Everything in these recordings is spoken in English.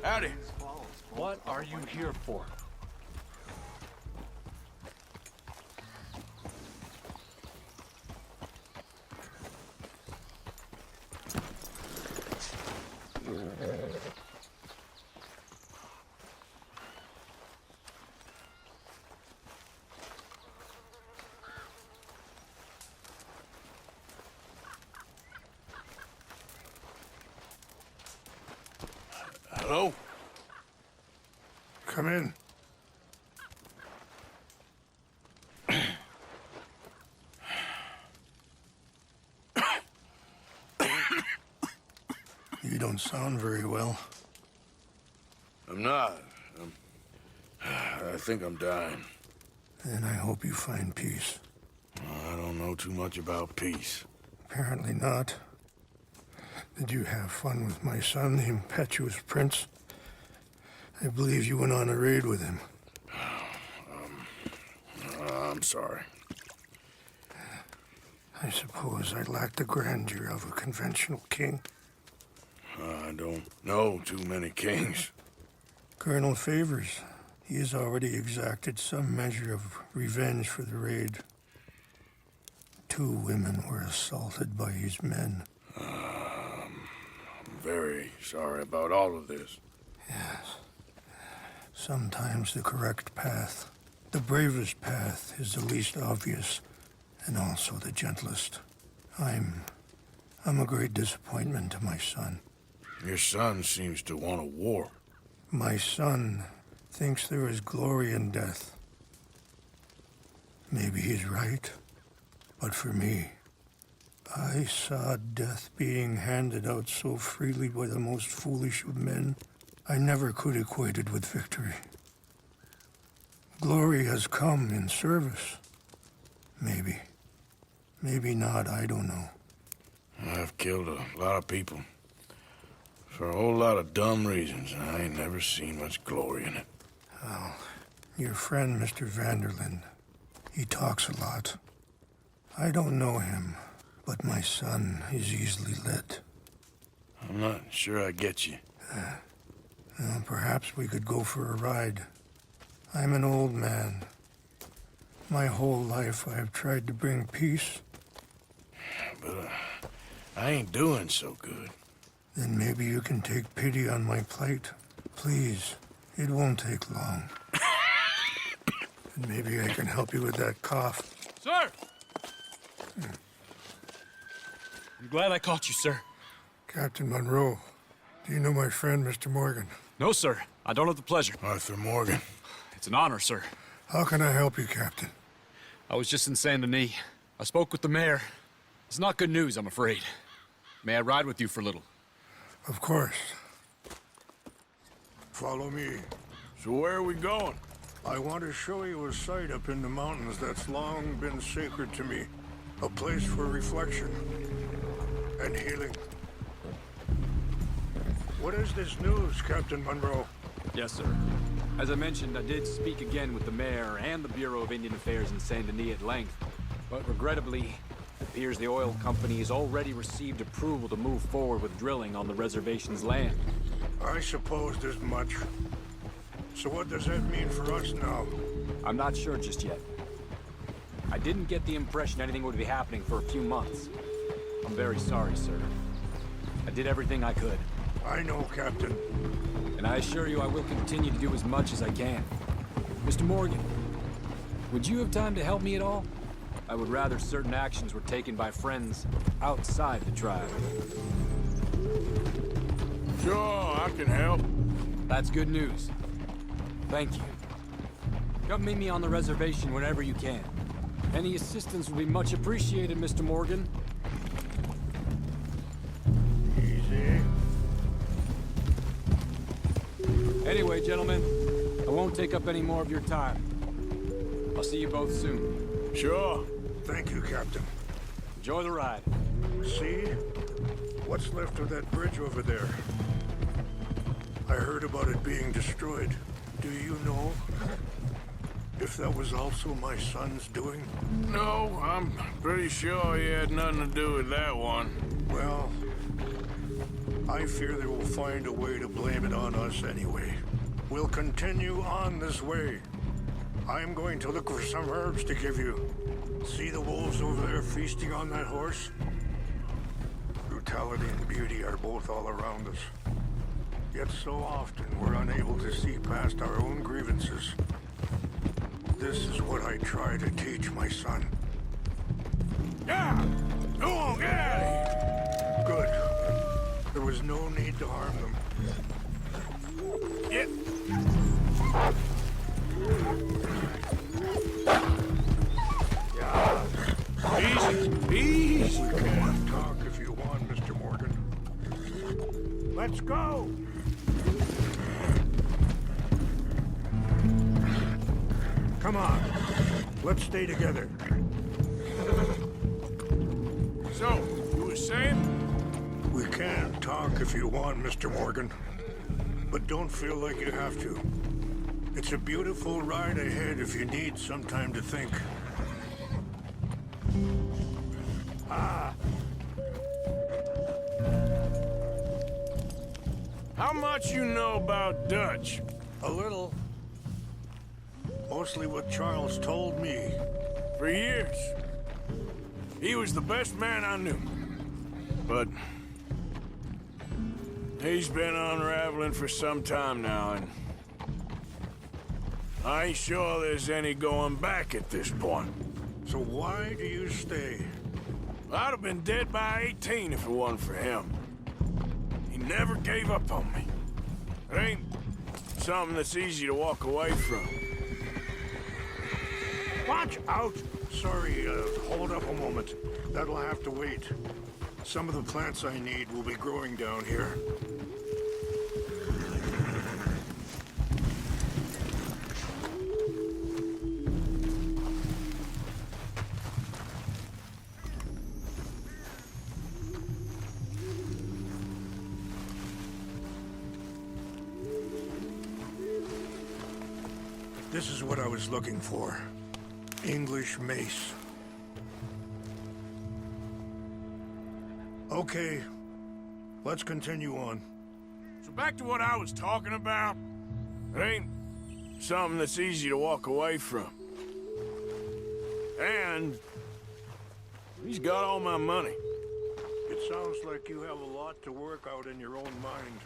Howdy. What are you here for? Hello? Come in. You don't sound very well. I'm not. I think I'm dying. And I hope you find peace. I don't know too much about peace. Apparently not. Did you have fun with my son, the impetuous prince? I believe you went on a raid with him. I'm sorry. I suppose I lack the grandeur of a conventional king. I don't know too many kings. Colonel Favors, he has already exacted some measure of revenge for the raid. 2 women were assaulted by his men. I'm very sorry about all of this. Yes. Sometimes the correct path, the bravest path, is the least obvious, and also the gentlest. I'm a great disappointment to my son. Your son seems to want a war. My son thinks there is glory in death. Maybe he's right, but for me, I saw death being handed out so freely by the most foolish of men. I never could equate it with victory. Glory has come in service. Maybe. Maybe not, I don't know. I've killed a lot of people. For a whole lot of dumb reasons, and I ain't never seen much glory in it. Well, your friend, Mr. Vanderlyn, he talks a lot. I don't know him, but my son is easily led. I'm not sure I get you. Well, perhaps we could go for a ride. I'm an old man. My whole life I have tried to bring peace. But I ain't doing so good. Then maybe you can take pity on my plight. Please, it won't take long. And maybe I can help you with that cough. Sir! I'm glad I caught you, sir. Captain Monroe, do you know my friend, Mr. Morgan? No, sir. I don't have the pleasure. Arthur Morgan. It's an honor, sir. How can I help you, Captain? I was just in Saint Denis. I spoke with the mayor. It's not good news, I'm afraid. May I ride with you for a little? Of course. Follow me. So where are we going? I want to show you a site up in the mountains that's long been sacred to me. A place for reflection and healing. What is this news, Captain Monroe? Yes, sir. As I mentioned, I did speak again with the mayor and the Bureau of Indian Affairs in Saint Denis at length. But regrettably, it appears the oil company has already received approval to move forward with drilling on the reservation's land. I supposed as much. So what does that mean for us now? I'm not sure just yet. I didn't get the impression anything would be happening for a few months. I'm very sorry, sir. I did everything I could. I know, Captain. And I assure you I will continue to do as much as I can. Mr. Morgan, would you have time to help me at all? I would rather certain actions were taken by friends outside the tribe. Sure, I can help. That's good news. Thank you. Come meet me on the reservation whenever you can. Any assistance would be much appreciated, Mr. Morgan. Easy. Anyway, gentlemen, I won't take up any more of your time. I'll see you both soon. Sure. Thank you, Captain. Enjoy the ride. See? What's left of that bridge over there? I heard about it being destroyed. Do you know if that was also my son's doing? No, I'm pretty sure he had nothing to do with that one. Well, I fear they will find a way to blame it on us anyway. We'll continue on this way. I'm going to look for some herbs to give you. See the wolves over there feasting on that horse? Brutality and beauty are both all around us. Yet so often we're unable to see past our own grievances. This is what I try to teach my son. Yeah! Go on, get out of here! Good. There was no need to harm them. Get... Easy, easy. We can talk if you want, Mr. Morgan. Let's go! Come on. Let's stay together. So, you were saying? We can talk if you want, Mr. Morgan. But don't feel like you have to. It's a beautiful ride ahead if you need some time to think. How much you know about Dutch? A little. Mostly what Charles told me. For years. He was the best man I knew. But... he's been unraveling for some time now, and... I ain't sure there's any going back at this point. So why do you stay? I'd have been dead by 18 if it wasn't for him. He never gave up on me. It ain't something that's easy to walk away from. Watch out! Sorry, hold up a moment. That'll have to wait. Some of the plants I need will be growing down here. This is what I was looking for. English mace. Okay, let's continue on. So back to what I was talking about. It ain't something that's easy to walk away from. And he's got all my money. It sounds like you have a lot to work out in your own mind.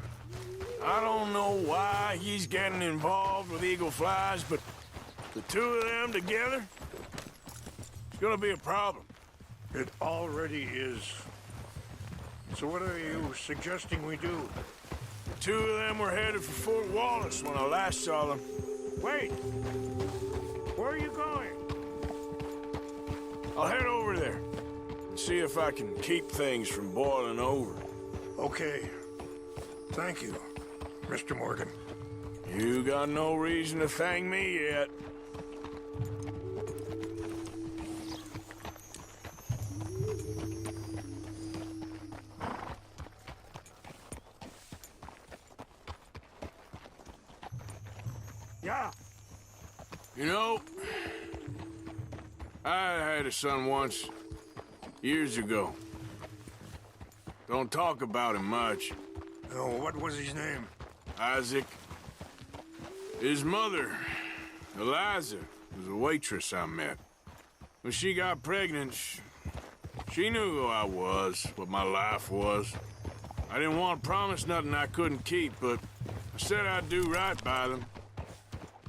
I don't know why he's getting involved with Eagle Flies, but the two of them together, it's gonna be a problem. It already is. So what are you suggesting we do? The two of them were headed for Fort Wallace when I last saw them. Wait! Where are you going? I'll head over there and see if I can keep things from boiling over. Okay. Thank you, Mr. Morgan. You got no reason to thank me yet. Yeah. You know, I had a son once, years ago. Don't talk about him much. Oh, what was his name? Isaac. His mother, Eliza, was a waitress I met. When she got pregnant, she knew who I was, what my life was. I didn't want to promise nothing I couldn't keep, but I said I'd do right by them.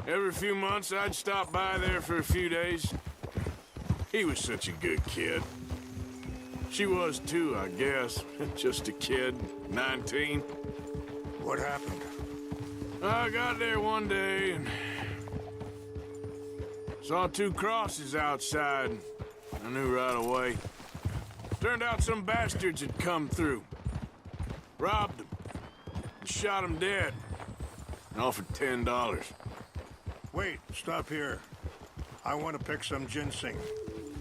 Every few months, I'd stop by there for a few days. He was such a good kid. She was too, I guess. Just a kid, 19. What happened? I got there one day and saw two crosses outside. I knew right away. Turned out some bastards had come through. Robbed them. And shot them dead. And offered $10. Wait, stop here. I want to pick some ginseng.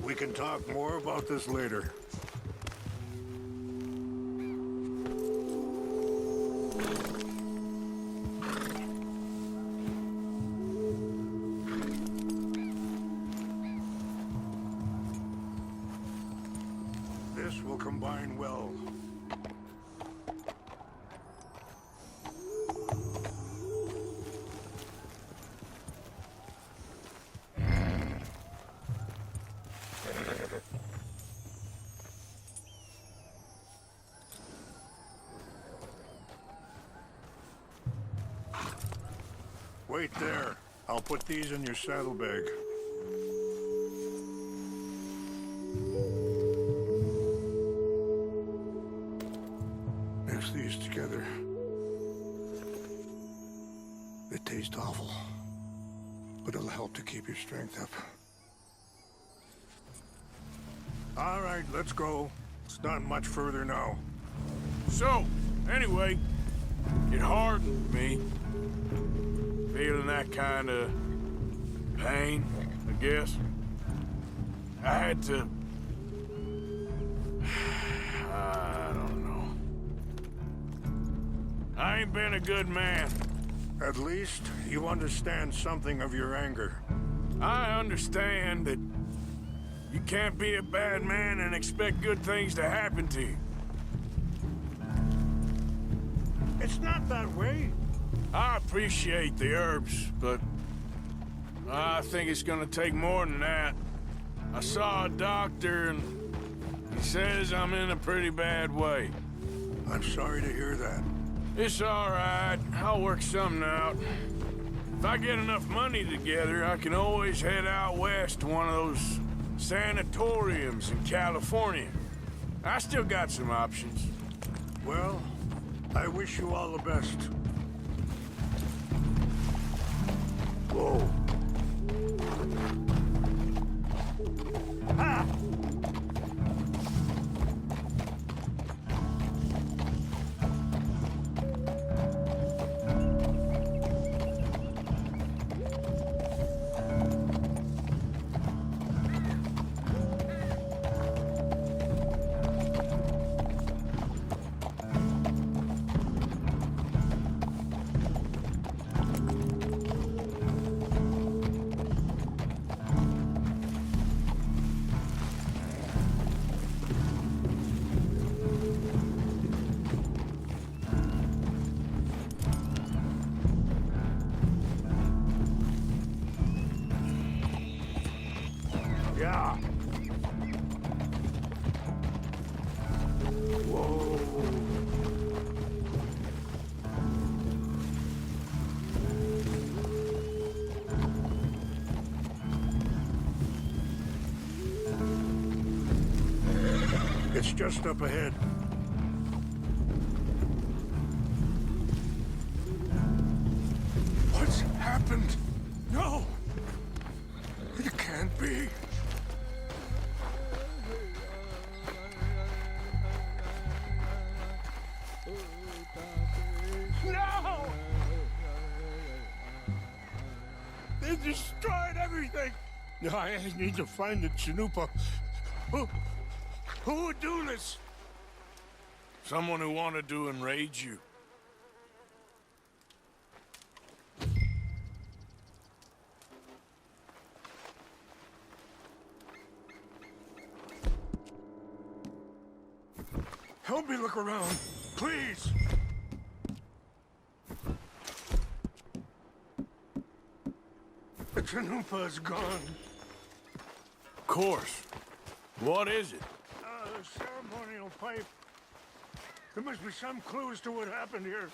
We can talk more about this later. This will combine well. Wait there. I'll put these in your saddlebag. Mix these together. They taste awful, but it'll help to keep your strength up. All right, let's go. It's not much further now. So, anyway, it hardened me. Feeling that kind of pain, I guess. I had to... I don't know. I ain't been a good man. At least you understand something of your anger. I understand that you can't be a bad man and expect good things to happen to you. It's not that way. I appreciate the herbs, but I think it's gonna take more than that. I saw a doctor and he says I'm in a pretty bad way. I'm sorry to hear that. It's all right. I'll work something out. If I get enough money together, I can always head out west to one of those sanatoriums in California. I still got some options. Well, I wish you all the best. Whoa. Ah! Yeah. Whoa. It's just up ahead. What's happened? No! It can't be. No! They destroyed everything! I need to find the Chanupa. Who would do this? Someone who wanted to enrage you. Help me look around, please! The Chanupa is gone. Of course. What is it? The ceremonial pipe. There must be some clues to what happened here.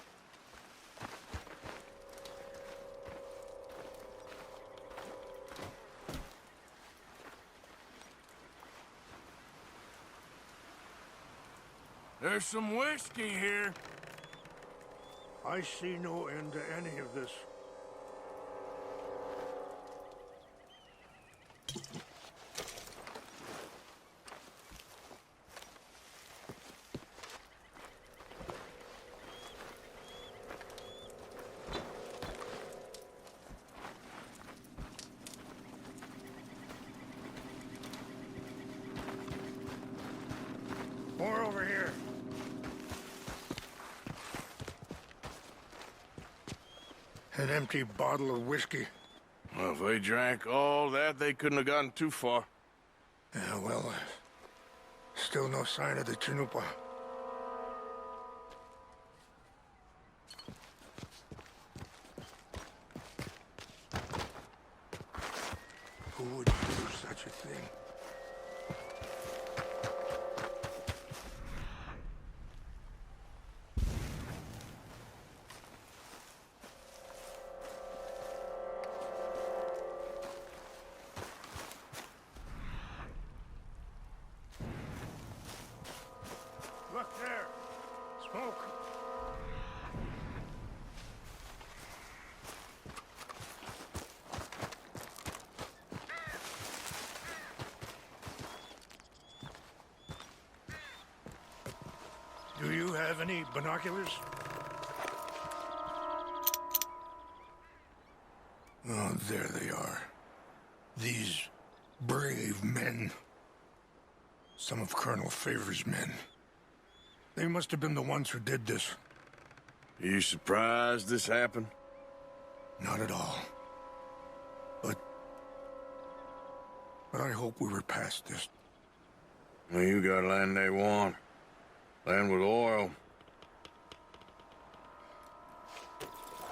There's some whiskey here. I see no end to any of this. More over here. An empty bottle of whiskey. Well, if they drank all that, they couldn't have gotten too far. Yeah, well, still no sign of the Chanupa. Who would do such a thing? smoke. Do you have any binoculars? Oh, there they are. These brave men. Some of Colonel Favor's men. They must have been the ones who did this. Are you surprised this happened? Not at all. But I hope we were past this. Well, you got land they want. Land with oil.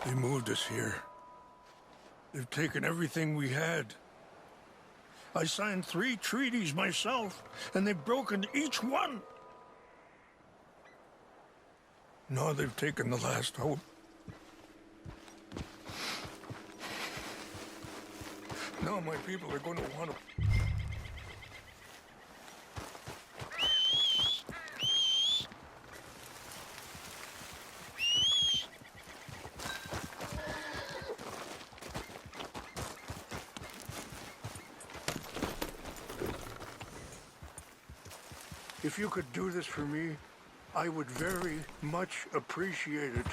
They moved us here. They've taken everything we had. I signed 3 treaties myself, and they've broken each one. Now they've taken the last hope. Now my people are going to want to... If you could do this for me, I would very much appreciate it.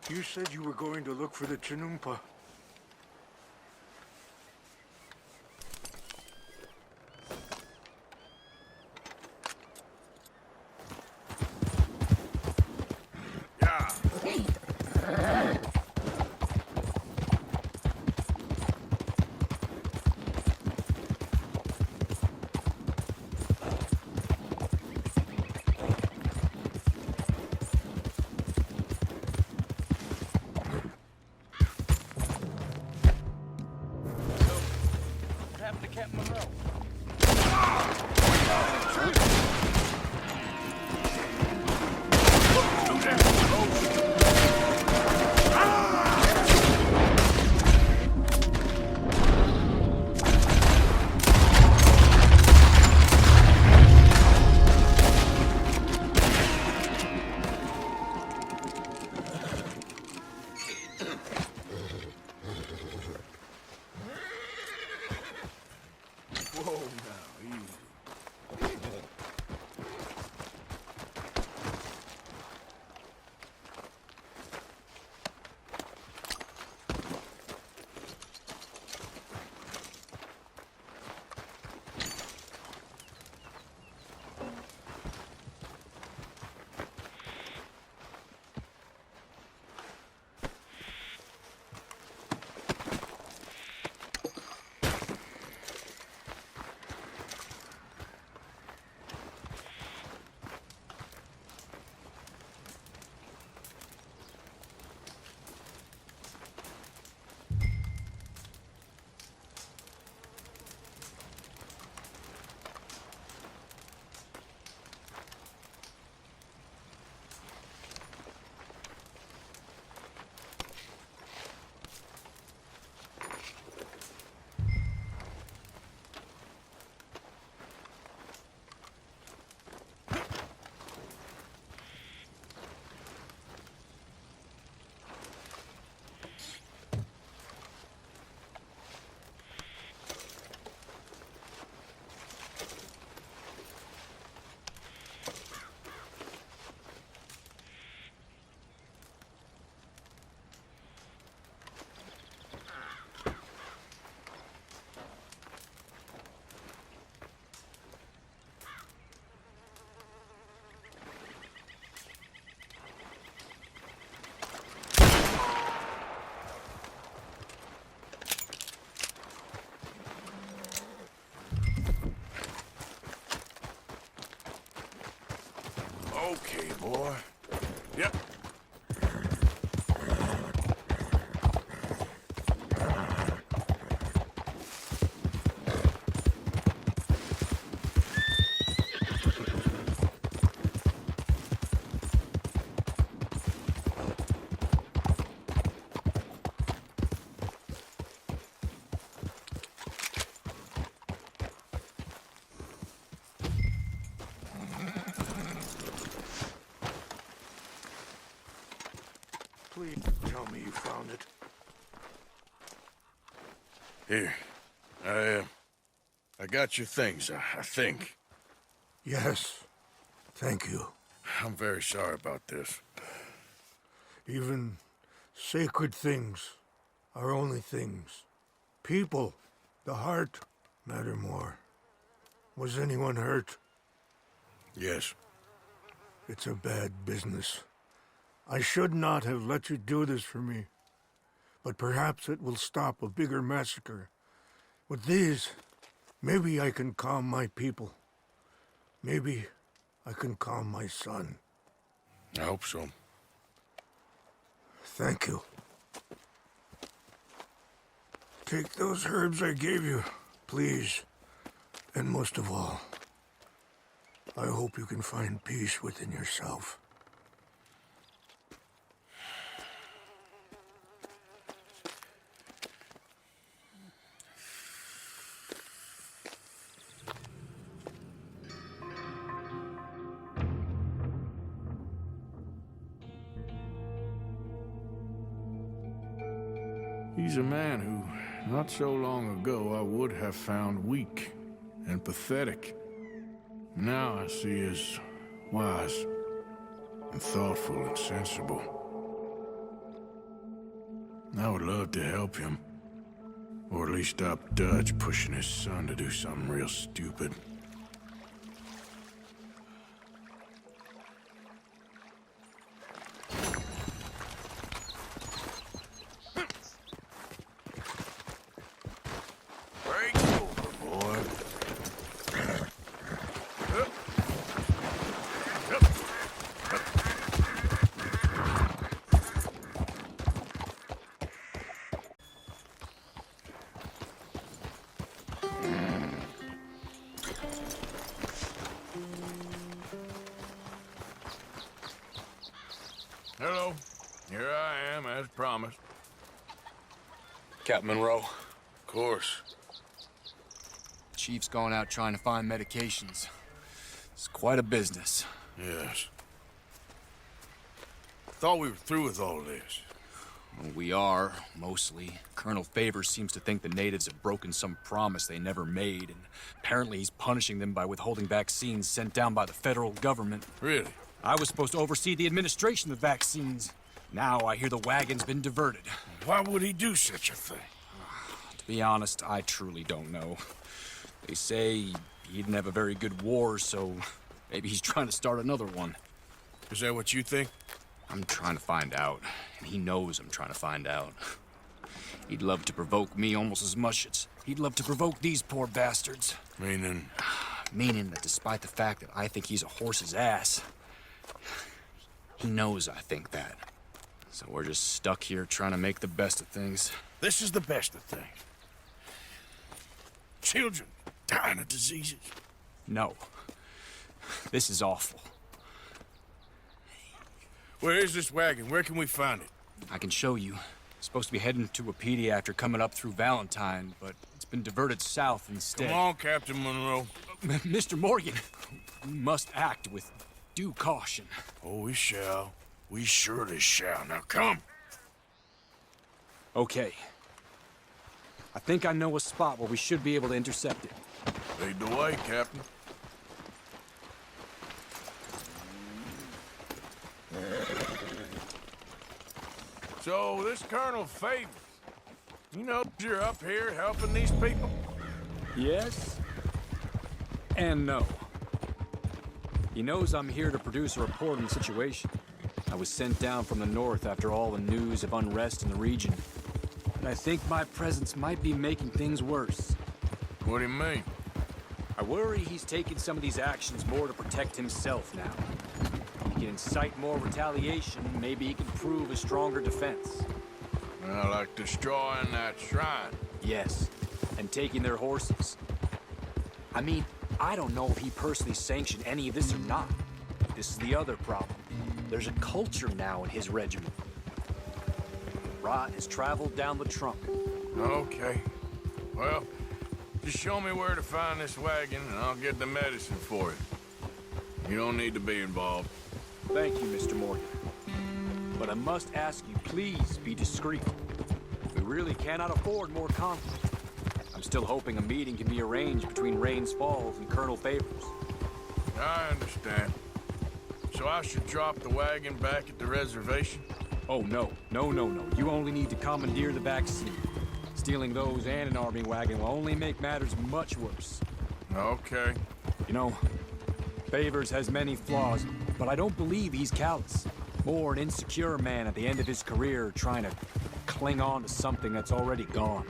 You said you were going to look for the Chinumpa. Please tell me you found it. Here. I got your things, I think. Yes. Thank you. I'm very sorry about this. Even sacred things are only things. People, the heart, matter more. Was anyone hurt? Yes. It's a bad business. I should not have let you do this for me. But perhaps it will stop a bigger massacre. With these, maybe I can calm my people. Maybe I can calm my son. I hope so. Thank you. Take those herbs I gave you, please. And most of all, I hope you can find peace within yourself. He's a man who, not so long ago, I would have found weak and pathetic. Now I see as wise and thoughtful and sensible. I would love to help him, or at least stop Dutch pushing his son to do something real stupid. Hello. Here I am, as promised. Captain Monroe. Of course. Chief's going out trying to find medications. It's quite a business. Yes. Thought we were through with all this. Well, we are, mostly. Colonel Favors seems to think the natives have broken some promise they never made, and apparently he's punishing them by withholding vaccines sent down by the federal government. Really? I was supposed to oversee the administration of vaccines. Now I hear the wagon's been diverted. Why would he do such a thing? To be honest, I truly don't know. They say he didn't have a very good war, so maybe he's trying to start another one. Is that what you think? I'm trying to find out, and he knows I'm trying to find out. He'd love to provoke me almost as much as he'd love to provoke these poor bastards. Meaning? Meaning that despite the fact that I think he's a horse's ass, he knows I think that. So we're just stuck here trying to make the best of things. This is the best of things. Children dying of diseases. No. This is awful. Where is this wagon? Where can we find it? I can show you. It's supposed to be heading to Wapiti after coming up through Valentine, but it's been diverted south instead. Come on, Captain Monroe. Mr. Morgan, we must act with due caution. Oh, we shall. We surely shall. Now come. Okay. I think I know a spot where we should be able to intercept it. Lead the way, Captain. So, this Colonel Favors, you know you're up here helping these people? Yes. And no. He knows I'm here to produce a report on the situation. I was sent down from the north after all the news of unrest in the region. And I think my presence might be making things worse. What do you mean? I worry he's taking some of these actions more to protect himself now. He can incite more retaliation, maybe he can prove a stronger defense. Well, like destroying that shrine. Yes, and taking their horses. I mean, I don't know if he personally sanctioned any of this or not. This is the other problem. There's a culture now in his regiment. Rot has traveled down the trunk. Okay. Well, just show me where to find this wagon, and I'll get the medicine for it. You don't need to be involved. Thank you, Mr. Morgan. but I must ask you, please be discreet. We really cannot afford more conflict. I'm still hoping a meeting can be arranged between Rains Falls and Colonel Favors. I understand. So I should drop the wagon back at the reservation? Oh, no. No. You only need to commandeer the back seat. Stealing those and an army wagon will only make matters much worse. Okay. You know, Favors has many flaws, but I don't believe he's callous. More an insecure man at the end of his career trying to cling on to something that's already gone.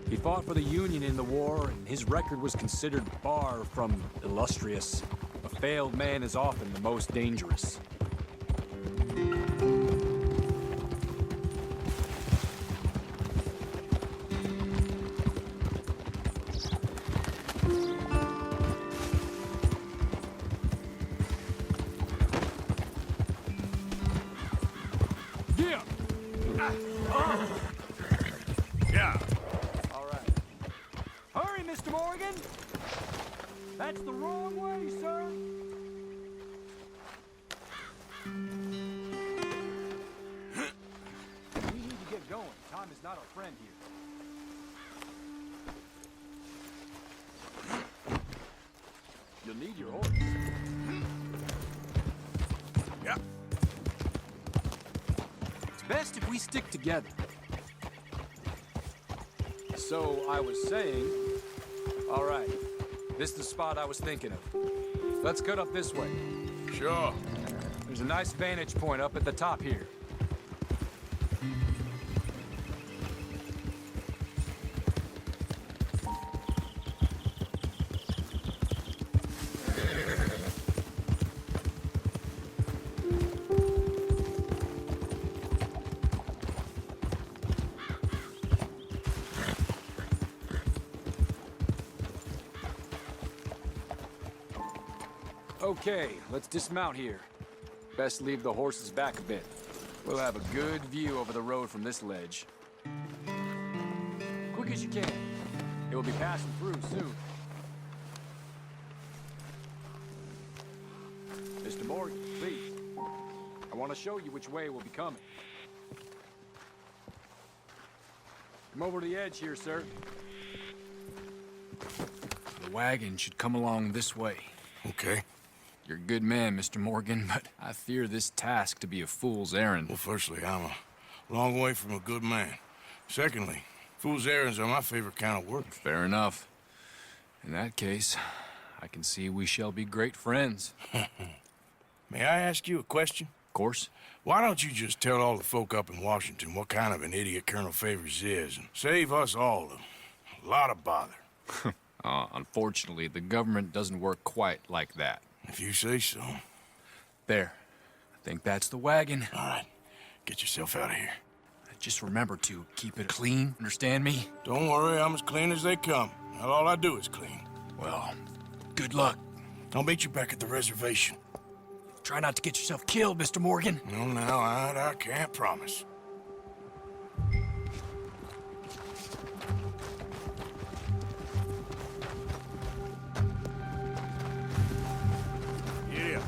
He fought for the Union in the war, and his record was considered far from illustrious. A failed man is often the most dangerous. Yeah. All right. Hurry, Mr. Morgan! That's the wrong way, sir! We need to get going. Time is not our friend here. You'll need your horse. Yeah. It's best if we stick together. So, I was saying... All right. This is the spot I was thinking of. Let's cut up this way. Sure. There's a nice vantage point up at the top here. Okay, let's dismount here. Best leave the horses back a bit. We'll have a good view over the road from this ledge. Quick as you can. It will be passing through soon. Mr. Morgan, please. I want to show you which way we'll be coming. Come over to the edge here, sir. The wagon should come along this way. Okay. You're a good man, Mr. Morgan, but I fear this task to be a fool's errand. Well, firstly, I'm a long way from a good man. Secondly, fool's errands are my favorite kind of work. Fair enough. In that case, I can see we shall be great friends. May I ask you a question? Of course. Why don't you just tell all the folk up in Washington what kind of an idiot Colonel Favors is and save us all a lot of bother? Unfortunately, the government doesn't work quite like that. If you say so. There. I think that's the wagon. All right. Get yourself out of here. Just remember to keep it clean, understand me? Don't worry, I'm as clean as they come. Not all I do is clean. Well, good luck. I'll meet you back at the reservation. Try not to get yourself killed, Mr. Morgan. No, now, I can't promise. Yeah.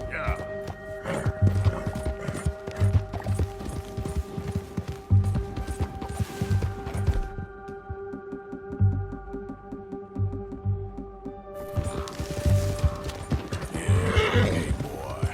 Yeah. Hey, boy.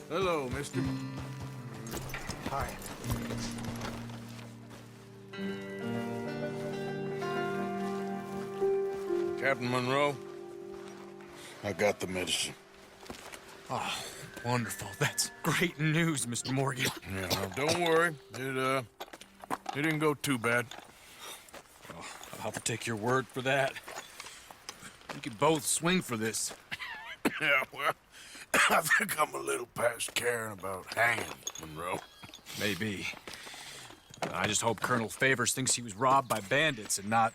Hello, mister. Hi. Captain Monroe, I got the medicine. Oh, wonderful. That's great news, Mr. Morgan. Yeah, now, don't worry. It didn't go too bad. I'll have to take your word for that. We could both swing for this. Yeah, well, I think I'm a little past caring about hanging, Monroe. Maybe. I just hope Colonel Favors thinks he was robbed by bandits and not...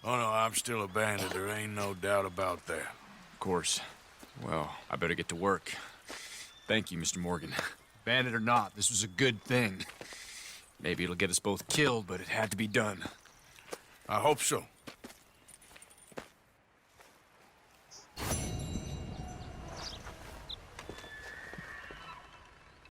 Oh, no, I'm still a bandit. There ain't no doubt about that. Of course. Well, I better get to work. Thank you, Mr. Morgan. Bandit or not, this was a good thing. Maybe it'll get us both killed, but it had to be done. I hope so.